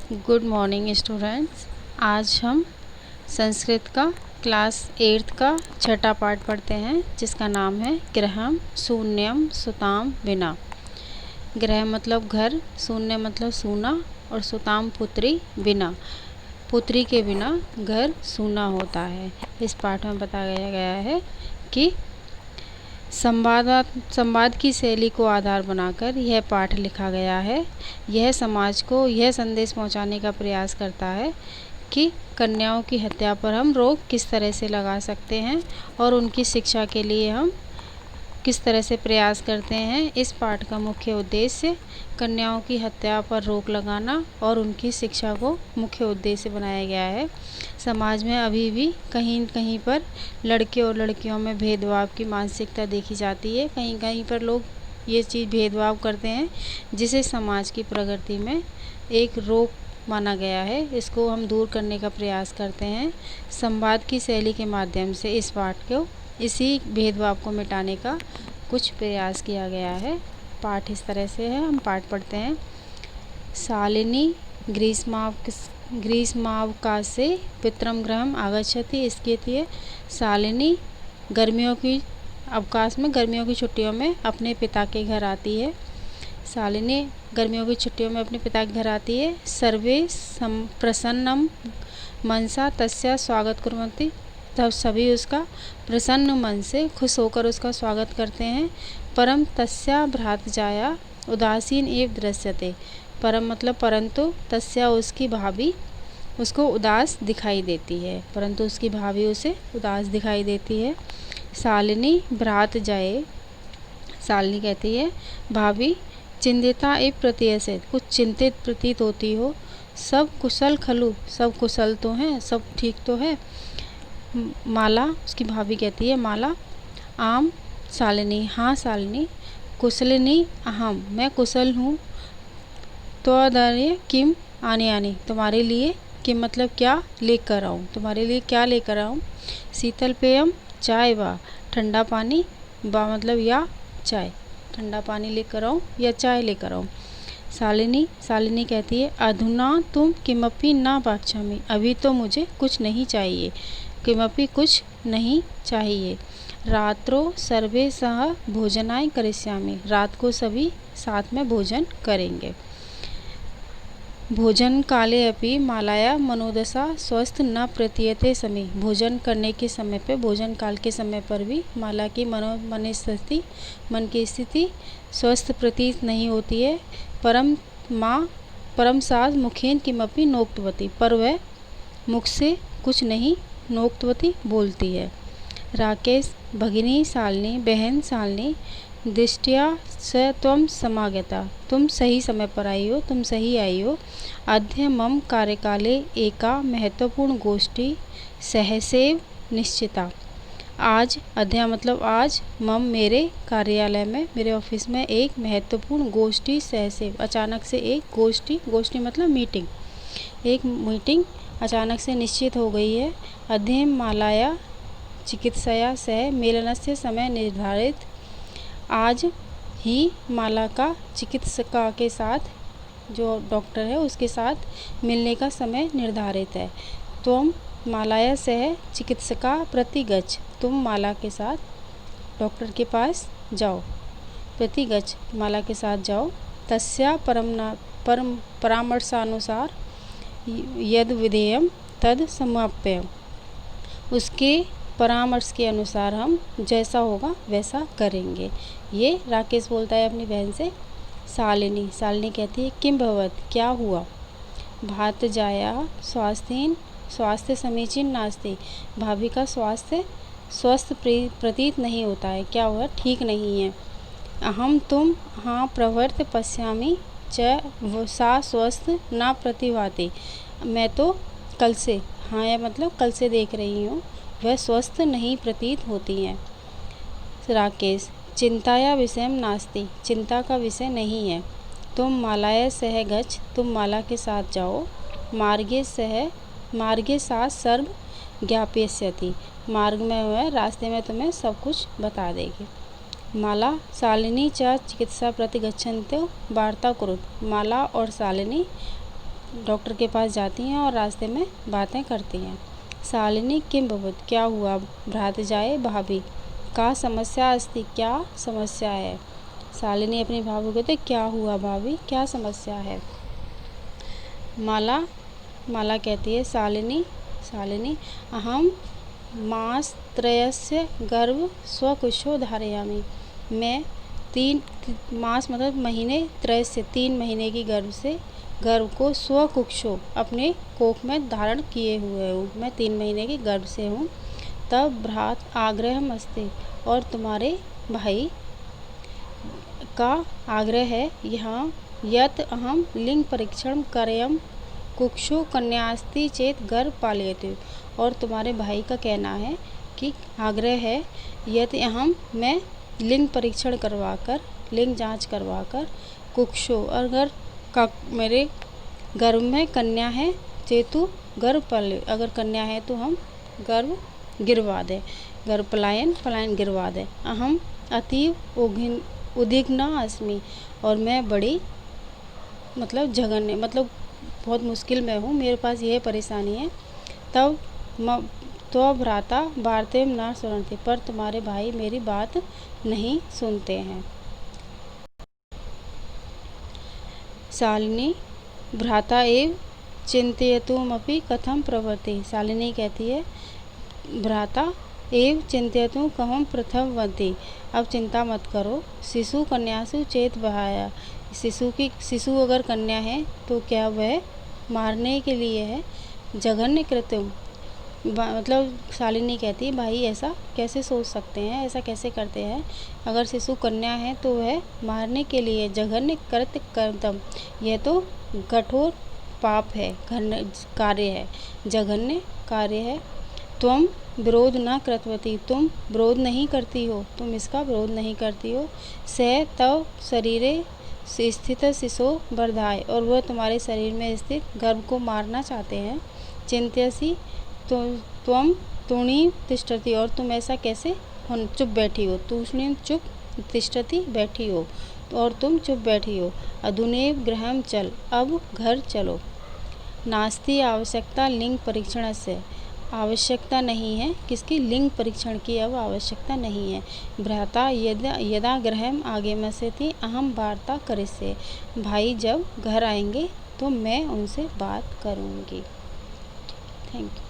Good morning students. आज हम संस्कृत का क्लास 8 का छठा पाठ पढ़ते हैं, जिसका नाम है गृहम शून्यम सुताम विना। गृह मतलब घर, शून्य मतलब सूना, और सुताम पुत्री बिना। पुत्री के बिना घर सूना होता है। इस पाठ में बताया गया है कि संवाद की शैली को आधार बनाकर यह पाठ लिखा गया है। यह समाज को यह संदेश पहुंचाने का प्रयास करता है कि कन्याओं की हत्या पर हम रोक किस तरह से लगा सकते हैं और उनकी शिक्षा के लिए हम किस तरह से प्रयास करते हैं। इस पाठ का मुख्य उद्देश्य कन्याओं की हत्या पर रोक लगाना और उनकी शिक्षा को मुख्य उद्देश्य बनाया गया है। समाज में अभी भी कहीं कहीं पर लड़के और लड़कियों में भेदभाव की मानसिकता देखी जाती है। कहीं कहीं पर लोग ये चीज़ भेदभाव करते हैं, जिसे समाज की प्रगति में एक रोक माना गया है। इसको हम दूर करने का प्रयास करते हैं। संवाद की शैली के माध्यम से इस पाठ को, इसी भेदभाव को मिटाने का कुछ प्रयास किया गया है। पाठ इस तरह से है, हम पाठ पढ़ते हैं। शालिनी ग्रीष्मावकाशे पितरम गृहम आगच्छति। इसके लिए शालिनी गर्मियों की अवकाश में, गर्मियों की छुट्टियों में अपने पिता के घर आती है। शालिनी गर्मियों की छुट्टियों में अपने पिता के घर आती है। सर्वे प्रसन्नम मनसा तस्या स्वागत कुर्वन्ति। तब सभी उसका प्रसन्न मन से खुश होकर उसका स्वागत करते हैं। परम तस्या भ्रातजाया उदासीन एव दृश्यते। परम मतलब परंतु, तस्या उसकी भाभी उसको उदास दिखाई देती है, परंतु उसकी भाभी उसे उदास दिखाई देती है। शालिनी भ्रात जाए, शालिनी कहती है भाभी चिंतिता एव प्रतीयसे, कुछ चिंतित प्रतीत होती हो। सब कुशल खलु, सब कुशल तो हैं, सब ठीक तो है। माला उसकी भाभी कहती है माला आम शालिनी, हाँ शालिनी। कुशलिनी अहम, मैं कुशल हूँ। त्वदर्य किम आने आने, तुम्हारे लिए किम मतलब क्या लेकर आऊँ, तुम्हारे लिए क्या लेकर आऊँ। शीतल पेयम चाय वा, ठंडा पानी, बा मतलब या चाय, ठंडा पानी लेकर आऊँ या चाय लेकर आऊँ। शालिनी कहती है अधुना तुम किमपि न वाक्षामि, अभी तो मुझे कुछ नहीं चाहिए, किमपि कुछ नहीं चाहिए। रात्रो सर्वे सह भोजनाय करिष्यामि, रात को सभी साथ में भोजन करेंगे। भोजन काले अपि मालाया मनोदशा स्वस्थ न प्रतीयते समी, भोजन करने के समय पे, भोजन काल के समय पर भी माला की मन की स्थिति स्वस्थ प्रतीत नहीं होती है। परम साज मुखेन किमपि नोक्तवती, पर वह मुख से कुछ नहीं नोक्तवती बोलती है। राकेश भगिनी शालिनी, बहन शालिनी, दृष्टिया स त्वं समागता, तुम सही समय पर आई हो, तुम सही आई हो। अद्य मम कार्यकाले एका महत्वपूर्ण गोष्ठी सहसैव निश्चिता, आज, अध्या मतलब आज, मम मेरे कार्यालय में, मेरे ऑफिस में एक महत्वपूर्ण गोष्ठी सहसैव, अचानक से एक गोष्ठी मतलब मीटिंग, एक मीटिंग अचानक से निश्चित हो गई है। अध्ययन मालाया चिकित्सया सह मेलनस्य समय निर्धारित, आज ही माला का चिकित्सका के साथ, जो डॉक्टर है उसके साथ मिलने का समय निर्धारित है। तुम मालाया सह चिकित्सका प्रतिगच्छ, तुम माला के साथ डॉक्टर के पास जाओ, प्रतिगच्छ माला के साथ जाओ। तस्या परम परामर्शानुसार यद विधेयम तद समाप्यम, उसके परामर्श के अनुसार हम जैसा होगा वैसा करेंगे। ये राकेश बोलता है अपनी बहन से। शालिनी कहती है किम भवत, क्या हुआ। भातजाया स्वास्थ्य समीचीन नास्ति, भाभी का स्वास्थ्य स्वस्थ प्रतीत नहीं होता है, क्या हुआ, ठीक नहीं है। अहम तुम हाँ प्रवर्त पश्यामि च सा स्वस्थ न प्रतिभाति, मैं तो कल से, हाँ या मतलब कल से देख रही हूँ, वह स्वस्थ नहीं प्रतीत होती हैं। राकेश चिंताया विषयम नास्ति, चिंता का विषय नहीं है। तुम मालाया सह गच्छ, तुम माला के साथ जाओ। मार्गे साथ सर्व ज्ञापयस्यति, मार्ग में वह रास्ते में तुम्हें सब कुछ बता देगी। माला शालिनी च चिकित्सा प्रति गच्छन्तो वार्ता कुरुत, माला और शालिनी डॉक्टर के पास जाती हैं और रास्ते में बातें करती हैं। शालिनी किम भवति, क्या हुआ भ्रातृजाये भाभी, का समस्या अस्ति, क्या समस्या है। शालिनी अपनी भाभी को कहते क्या हुआ भाभी, क्या समस्या है। माला कहती है शालिनी अहम मासत्रयस्य गर्भ स्वकुशो धारयामि, मैं 3 मास मतलब महीने, त्रय से 3 महीने की गर्भ को स्वकुक्षो अपने कोख में धारण किए हुए हूँ, मैं 3 महीने की गर्भ से हूँ। तब भ्रात आग्रह अस्ति, और तुम्हारे भाई का आग्रह है यहाँ, यत अहम लिंग परीक्षण करयम कुक्षो कन्यास्ति चेत गर्भ पालयतु, और तुम्हारे भाई का कहना है कि आग्रह है यदि मैं लिंग परीक्षण करवाकर, लिंग जांच करवाकर, कुक्षो अगर मेरे गर्भ में कन्या है, चेतु गर्भ पाले, अगर कन्या है तो हम गर्भ गिरवा दें, गर्भ पलायन गिरवा दें। अहम अतीव उद्विग्ना अस्मि, और मैं बड़ी मतलब जघन्य मतलब बहुत मुश्किल में हूँ, मेरे पास यह परेशानी है। तब तो भ्राता वार्तेम न सुनते, पर तुम्हारे भाई मेरी बात नहीं सुनते हैं। शालिनी भ्राता एव चिंतयतुमपि कथम प्रवर्ति, शालिनी कहती है भ्राता एव चिंतयतु कथम प्रथमवती, अब चिंता मत करो, शिशु कन्यासु चेत बहाया, शिशु अगर कन्या है तो क्या वह मारने के लिए है। जघन्य कृत्यम मतलब शालिनी कहती है भाई ऐसा कैसे सोच सकते हैं, ऐसा कैसे करते हैं, अगर शिशु कन्या है तो वह मारने के लिए। जघन्य कृत्य कर्तम, यह तो कठोर पाप है, कार्य है, जघन्य कार्य है। तुम विरोध न कृतवती, तुम विरोध नहीं करती हो, तुम इसका विरोध नहीं करती हो। स तव शरीरे स्थित शिशो वर्धाय, और वह तुम्हारे शरीर में स्थित गर्भ को मारना चाहते हैं। चिंत्यसी तो त्वम तूणी तिष्ठति, और तुम ऐसा कैसे चुप बैठी हो, तूष्णीम चुप, तिष्ठति बैठी हो, और तुम चुप बैठी हो। अधुनेव गृहम चल, अब घर चलो। नास्ति आवश्यकता लिंग परीक्षण से, आवश्यकता नहीं है किसकी, लिंग परीक्षण की अब आवश्यकता नहीं है। भ्राता यदा गृहम आगमस्यति अहम वार्ता करिष्ये, भाई जब घर आएंगे तो मैं उनसे बात करूँगी। Thank you.